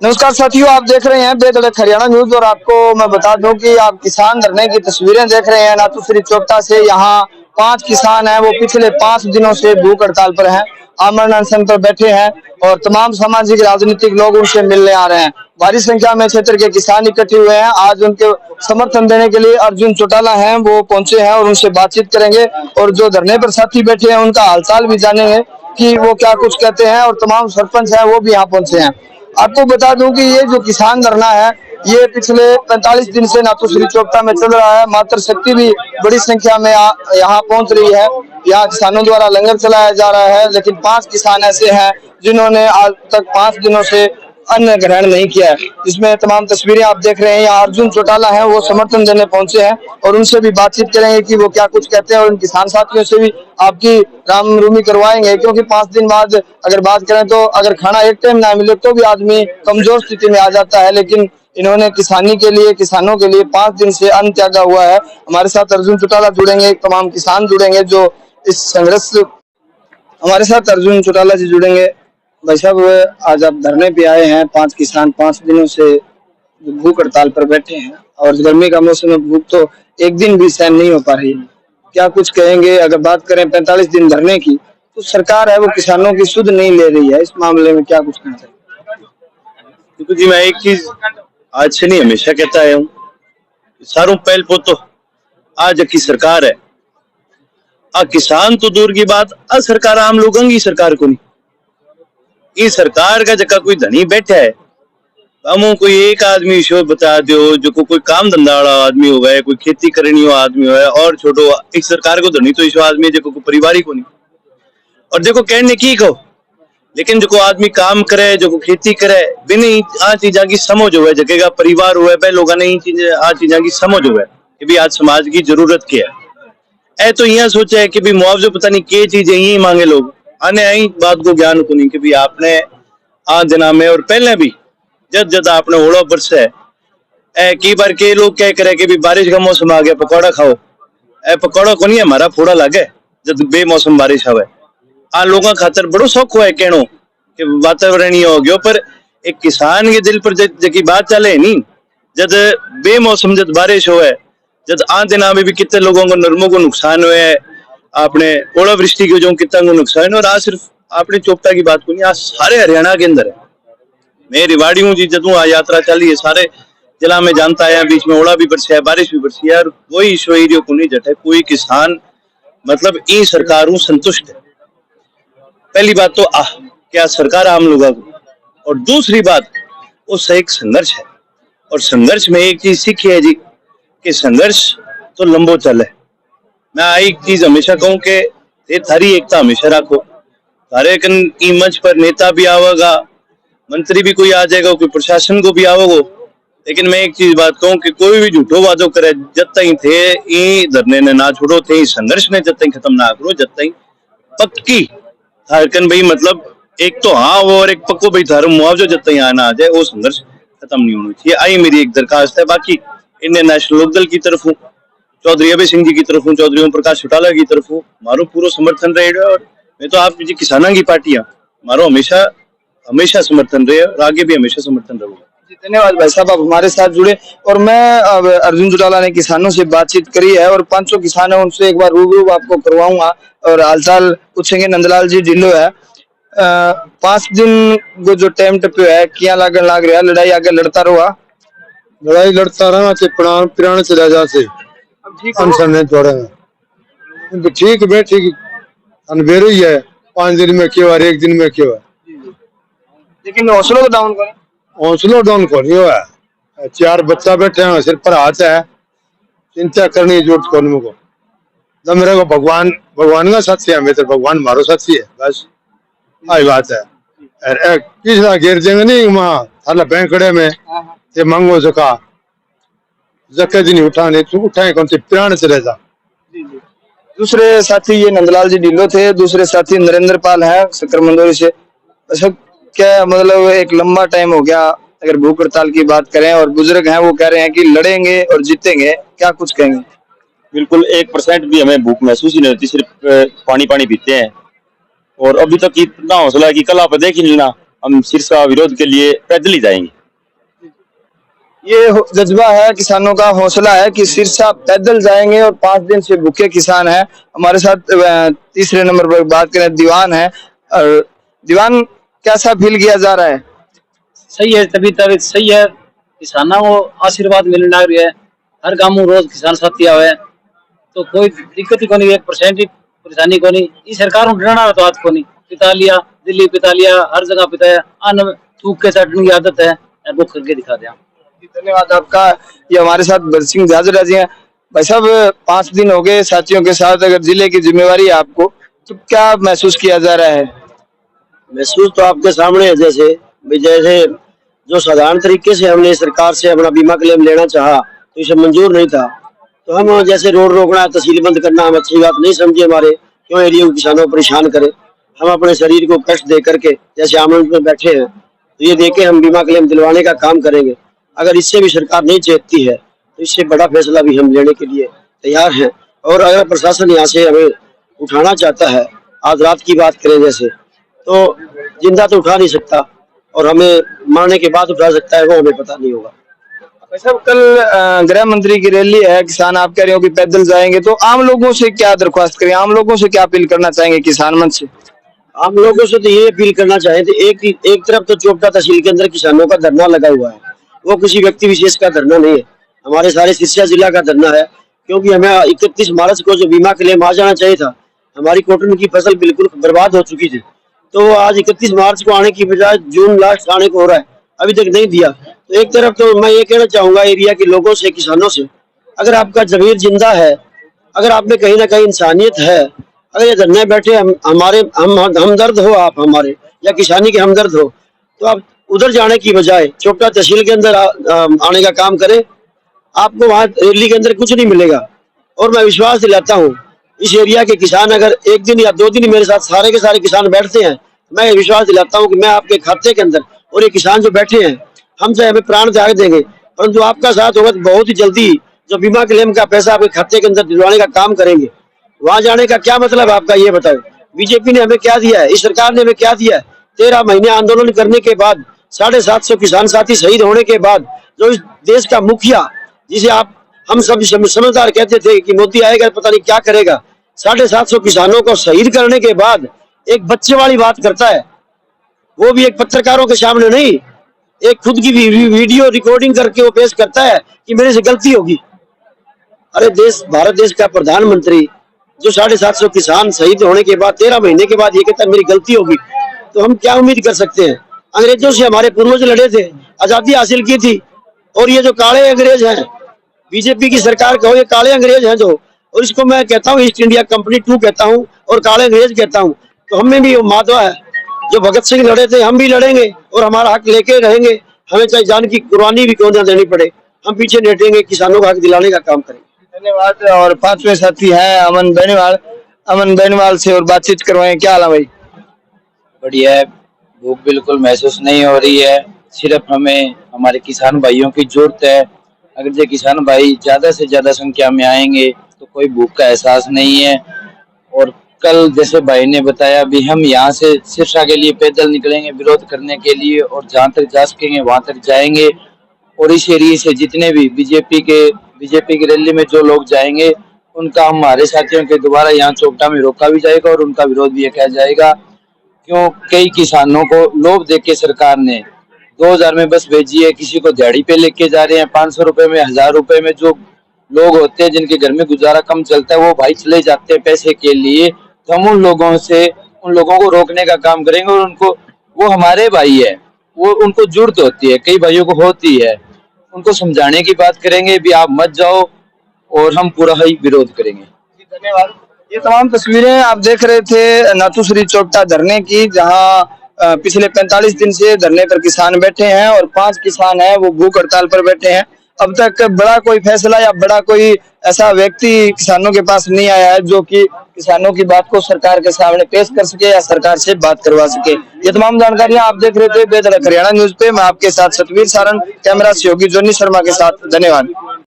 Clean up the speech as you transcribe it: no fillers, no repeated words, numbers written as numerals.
नमस्कार साथियों, आप देख रहे हैं बेधड़क हरियाणा न्यूज और आपको मैं बता दूं कि आप किसान धरने की तस्वीरें देख रहे हैं नाथूश्री चोपता से। यहाँ 5 किसान हैं, वो पिछले 5 दिनों से भूख हड़ताल पर हैं, आमरण अनशन पर बैठे हैं और तमाम सामाजिक राजनीतिक लोग उनसे मिलने आ रहे हैं। भारी संख्या में क्षेत्र के किसान इकट्ठे हुए हैं। आज उनके समर्थन देने के लिए अर्जुन चौटाला हैं, वो पहुंचे हैं और उनसे बातचीत करेंगे और जो धरने पर साथी बैठे हैं उनका हालचाल भी जानेंगे कि वो क्या कुछ कहते हैं। और तमाम सरपंच हैं वो भी यहाँ पहुंचे हैं। आपको बता दूं कि ये जो किसान धरना है ये पिछले 45 दिन से नाथूश्री चोपता में चल रहा है। मातृ शक्ति भी बड़ी संख्या में यहाँ पहुंच रही है। यहाँ किसानों द्वारा लंगर चलाया जा रहा है, लेकिन 5 किसान ऐसे हैं जिन्होंने आज तक 5 दिनों से अन्न ग्रहण नहीं किया है। इसमें तमाम तस्वीरें आप देख रहे हैं। यहाँ अर्जुन चौटाला हैं, वो समर्थन देने पहुंचे हैं और उनसे भी बातचीत करेंगे कि वो क्या कुछ कहते हैं और उन किसान साथियों से भी आपकी रामरूमी करवाएंगे, क्योंकि 5 दिन बाद अगर बात करें तो अगर खाना एक टाइम ना मिले तो भी आदमी कमजोर स्थिति में आ जाता है, लेकिन इन्होंने किसानी के लिए, किसानों के लिए 5 दिन से अन्न त्यागा हुआ है। हमारे साथ अर्जुन चौटाला जुड़ेंगे, तमाम किसान जुड़ेंगे जो इस संघर्ष, हमारे साथ अर्जुन चौटाला जी जुड़ेंगे। भाई साहब, आज आप धरने पे आए हैं, 5 किसान 5 दिनों से भूख हड़ताल पर बैठे हैं और गर्मी का मौसम में भूख तो एक दिन भी सहन नहीं हो पा रही है। क्या कुछ कहेंगे? अगर बात करें 45 दिन धरने की, तो सरकार है वो किसानों की सुध नहीं ले रही है। इस मामले में क्या कुछ कहना चाहिए? देखो जी, मैं एक चीज आज से नहीं हमेशा कहता आया हूँ, सारों पहल पो तो आज की सरकार है। किसान तो दूर की बात, सरकार आम लोगों की सरकार को नहीं। इस सरकार का जगह कोई धनी बैठा है, हमो कोई एक आदमी शो बता दो जो कोई काम धंधा वाला आदमी हो गए, कोई खेती करनी वाला आदमी हो, और छोड़ो इस सरकार को धनी तो इस आदमी जो कोई परिवार ही को नहीं। और देखो कहने की कहो, लेकिन जो आदमी काम करे, जो खेती करे, बिना आ चीजा की समझ हो जगह परिवार हुए पे लोगों ने आ चीजा की समझ हो कि भी आज समाज की जरूरत क्या है। तो यहाँ सोचा है कि भी मुआवजा पता नहीं क्या चीज है, यही मांगे लोग आने आई बात को ज्ञान को नहीं कि भी आपने आज दिना में और पहले भी जब जब आपने ओला बरस है कई बार के लोग क्या करे कि भी बारिश का मौसम आ गया पकौड़ा खाओ। पकौड़ा को नहीं हमारा फोड़ा लागे जब बेमौसम बारिश आवे। लोगों खातर बड़ो शौक हुआ है कहनो कि वातावरण ही हो गयो, पर एक किसान के दिल पर जकी बात चले नहीं, जब बेमौसम जब बारिश हो, जब दिना में भी कितने लोगों को नरमों को नुकसान हुए है, आपने ओलावृष्टि के जो कितना को नुकसान है। और आज सिर्फ आपने चोपता की बात को नहीं, आज सारे हरियाणा के अंदर है। मैं रिवाड़ी हूँ जी, जदू यात्रा चली है सारे जिला में जानता है, बीच में ओला भी बरसी है, बारिश भी बरसी है, और कोई ईश्वरीय को नहीं जटे, कोई किसान मतलब इन सरकारों संतुष्ट है। पहली बात तो क्या सरकार आम लोगों को, और दूसरी बात उससे एक संघर्ष है। और संघर्ष में एक चीज सीखी है जी कि संघर्ष तो लंबो चले। मैं एक चीज हमेशा कहूं कि थारी एकता हमेशा रखो। थारे कन मंच पर नेता भी आवेगा, मंत्री भी कोई आ जाएगा, कोई प्रशासन को भी आवेगो, लेकिन मैं एक चीज बात कहूं कि कोई भी झूठो वादो करे जब तक थे धरने ने ना छोड़ो, थे संघर्ष ने जब तक खत्म ना करो, जब तक पक्की थारकन भाई मतलब एक तो हाँ वो और एक पक्को भाई थारो मुआवजा जब तक यहाँ ना आ जाए वो संघर्ष खत्म नहीं होना चाहिए। आई मेरी एक दरखास्त है। बाकी इंडियन नेशनल लोकदल की तरफ हूँ, चौधरी अभय सिंह जी की तरफ हूँ, चौधरी ओम प्रकाश चौटाला की तरफ हूँ, मारो पूरा समर्थन रहेगा। और मैं तो आप जी किसानों की पार्टी है, मारो हमेशा हमेशा समर्थन रहे और आगे भी हमेशा समर्थन रहेगा। धन्यवाद भाई साहब, आप हमारे साथ जुड़े। और मैं अर्जुन चौटाला ने किसानों से बातचीत करी है और 500 किसान है, उनसे एक बार रूबरू आपको करवाऊंगा और हालचाल पूछेंगे। नंदलाल जी ढिल्लो है, 5 दिन को जो टाइम टप्यो है क्या लागन लाग रहा, लड़ाई आगे लड़ता रहा, लड़ाई लड़ता रहा प्राण चला जाते अनशन नहीं छोड़ेगा। ठीक बे ठीक अनबेरो ही है, 5 दिन में क्यों एक दिन में क्यों, लेकिन हौसलो डाउन करें, हौसलो डाउन को नहीं हुआ। 4 बच्चा बैठे हैं, सिर पर हाथ है, चिंता करने की जरूरत कौन को। जब मेरे को भगवान का साथी है, मेरे भगवान मारो साथी है, बस आई बात है। किसना घेर देंगे नहीं वहाँ थाला बैंकड़े में ये मांगो जका जके दिन उठाने तो उठाए कौन से प्राण चले जा। दूसरे साथी ये नंदलाल जी ढिल्लो थे, दूसरे साथी नरेंद्र पाल है सकरमंदोरी से। अच्छा, क्या मतलब एक लंबा टाइम हो गया अगर भूख हड़ताल की बात करें, और बुजुर्ग हैं वो कह रहे हैं कि लड़ेंगे और जीतेंगे, क्या कुछ कहेंगे? बिल्कुल 1% भी हमें भूख महसूस ही नहीं होती, सिर्फ पानी पानी पीते हैं। और अभी तक इतना हौसला है कि कल आप देख ही लेना, हम सिरसा विरोध के लिए पैदल ही जाएंगे। ये जज्बा है किसानों का, हौसला है कि सिरसा पैदल जाएंगे और 5 दिन से भूखे किसान हैं। हमारे साथ तीसरे नंबर पर बात करें दीवान है। और दीवान, कैसा फील किया जा रहा है? सही है, तबीयत सही है। किसानों को आशीर्वाद मिलने लग रही है। हर गांव में रोज किसान साथी आवे तो कोई दिक्कत ही को नहीं, 1% ही परेशानी को नहीं। ये सरकार को डरना तो आज को नहीं, पिता लिया दिल्ली, पिता लिया हर जगह पिता अन्न थूक के चाटने की आदत है, वो करके दिखा दिया। धन्यवाद आपका। ये हमारे साथ बरसिंह झाजरा जी हैं। भाई साहब, 5 दिन हो गए साथियों के साथ, अगर जिले की जिम्मेवारी है आपको तो क्या महसूस किया जा रहा है? महसूस तो आपके सामने है, जैसे जो साधारण तरीके से हमने सरकार से अपना बीमा क्लेम लेना चाहा तो इसे मंजूर नहीं था, तो हम जैसे रोड रोकना, तहसील बंद करना हम अच्छी बात नहीं समझे। हमारे क्यों एरिया को किसानों को परेशान करे, हम अपने शरीर को कष्ट दे करके जैसे आमरण में बैठे हैं तो ये देके हम बीमा क्लेम दिलवाने का काम करेंगे। अगर इससे भी सरकार नहीं चेतती है तो इससे बड़ा फैसला भी हम लेने के लिए तैयार हैं। और अगर प्रशासन यहाँ से हमें उठाना चाहता है, आज रात की बात करें जैसे, तो जिंदा तो उठा नहीं सकता और हमें मारने के बाद उठा सकता है, वो हमें पता नहीं होगा। भाई साहब, कल गृह मंत्री की रैली है, किसान आप कह रहे हो कि पैदल जाएंगे, तो आम लोगों से क्या दरख्वास्त करें, आम लोगों से क्या अपील करना चाहेंगे किसान मंच से? आम लोगों से तो ये अपील करना चाहें तो एक तरफ तो चोपटा तहसील के अंदर किसानों का धरना लगा हुआ है, वो किसी व्यक्ति विशेष का धरना नहीं है, हमारे सारे सिरसा जिला का धरना है। क्योंकि हमें 31 मार्च को जो बीमा क्लेम आ जाना चाहिए था, हमारी कॉटन की फसल बिल्कुल बर्बाद हो चुकी थी, तो आज 31 मार्च को आने की बजाय जून लास्ट आने को हो रहा है, अभी तक नहीं दिया। तो एक तरफ तो मैं ये कहना चाहूंगा एरिया के लोगों से, किसानों से, अगर आपका जमीर जिंदा है, अगर आप में कहीं ना कहीं इंसानियत है, अगर ये धरने बैठे हमारे हमदर्द हो आप हमारे या किसानी के हमदर्द हो, तो आप उधर जाने की बजाय चोपटा तहसील के अंदर आने का काम करें। आपको वहाँ रैली के अंदर कुछ नहीं मिलेगा। और मैं विश्वास दिलाता हूँ इस एरिया के किसान अगर 1 दिन या 2 दिन मेरे साथ सारे के सारे किसान बैठते हैं, मैं विश्वास दिलाता हूँ कि मैं आपके खाते के अंदर, और ये किसान जो बैठे हैं हम चाहे हमें प्राण त्याग देंगे, परंतु आपका साथ होगा तो बहुत ही जल्दी जो बीमा क्लेम का पैसा आपके खाते के अंदर दिलवाने का काम करेंगे। वहां जाने का क्या मतलब आपका, ये बताओ। बीजेपी ने हमें क्या दिया है, इस सरकार ने हमें क्या दिया है? 13 महीने आंदोलन करने के बाद, 750 किसान साथी शहीद होने के बाद, जो इस देश का मुखिया, जिसे हम सब समझदार कहते थे कि मोदी आएगा पता नहीं क्या करेगा, 750 किसानों को शहीद करने के बाद एक बच्चे वाली बात करता है, वो भी एक पत्रकारों के सामने नहीं, एक खुद की वीडियो रिकॉर्डिंग करके वो पेश करता है कि मेरे से गलती होगी। अरे भारत देश का प्रधानमंत्री जो 750 किसान शहीद होने के बाद 13 महीने के बाद ये कहता है मेरी गलती होगी, तो हम क्या उम्मीद कर सकते हैं? अंग्रेजों से हमारे पूर्वज लड़े थे, आजादी हासिल की थी, और ये जो काले अंग्रेज हैं, बीजेपी की सरकार कहो, ये काले अंग्रेज हैं जो, और इसको मैं कहता हूँ ईस्ट इंडिया कंपनी 2 कहता हूँ और काले अंग्रेज कहता हूँ। तो हमें भी माधवा है, जो भगत सिंह लड़े थे हम भी लड़ेंगे और हमारा हक लेके रहेंगे, हमें चाहे जान की कुर्बानी भी क्यों ना देनी पड़े, हम पीछे नहीं हटेंगे, किसानों का हक दिलाने का काम करेंगे। धन्यवाद। और 5वें साथी हैं अमन बेनीवाल से और बातचीत करवाएं। क्या हाल है भाई? बढ़िया है, भूख बिल्कुल महसूस नहीं हो रही है, सिर्फ हमें हमारे किसान भाइयों की जरूरत है। अगर ये किसान भाई ज्यादा से ज्यादा संख्या में आएंगे तो कोई भूख का एहसास नहीं है। और कल जैसे भाई ने बताया भी हम यहाँ से सिरसा के लिए पैदल निकलेंगे विरोध करने के लिए, और जहाँ तक जा सकेंगे वहां तक जाएंगे। और इस एरिए से जितने भी बीजेपी की रैली में जो लोग जाएंगे उनका हमारे साथियों के द्वारा यहाँ चोपटा में रोका भी जाएगा और उनका विरोध भी किया जाएगा। क्यों कई किसानों को लोभ देके सरकार ने 2000 में बस भेजी है, किसी को दिहाड़ी पे लेके जा रहे हैं, 500 रुपए में, 1000 रुपए में। जो लोग होते हैं जिनके घर में गुजारा कम चलता है वो भाई चले जाते हैं पैसे के लिए, तो हम उन लोगों को रोकने का काम करेंगे। और वो हमारे भाई है, वो उनको जरूरत होती है, कई भाइयों को होती है, उनको समझाने की बात करेंगे भी आप मत जाओ, और हम पूरा ही विरोध करेंगे। धन्यवाद। ये तमाम तस्वीरें आप देख रहे थे नाथुश्री चोपटा धरने की, जहां पिछले 45 दिन से धरने पर किसान बैठे हैं और 5 किसान हैं वो भूख हड़ताल पर बैठे हैं। अब तक बड़ा कोई फैसला या बड़ा कोई ऐसा व्यक्ति किसानों के पास नहीं आया है जो कि किसानों की बात को सरकार के सामने पेश कर सके या सरकार से बात करवा सके। ये तमाम जानकारियां आप देख रहे थे बेधड़क हरियाणा न्यूज पे। मैं आपके साथ सतवीर सारण, कैमरा सहयोगी जोनी शर्मा के साथ। धन्यवाद।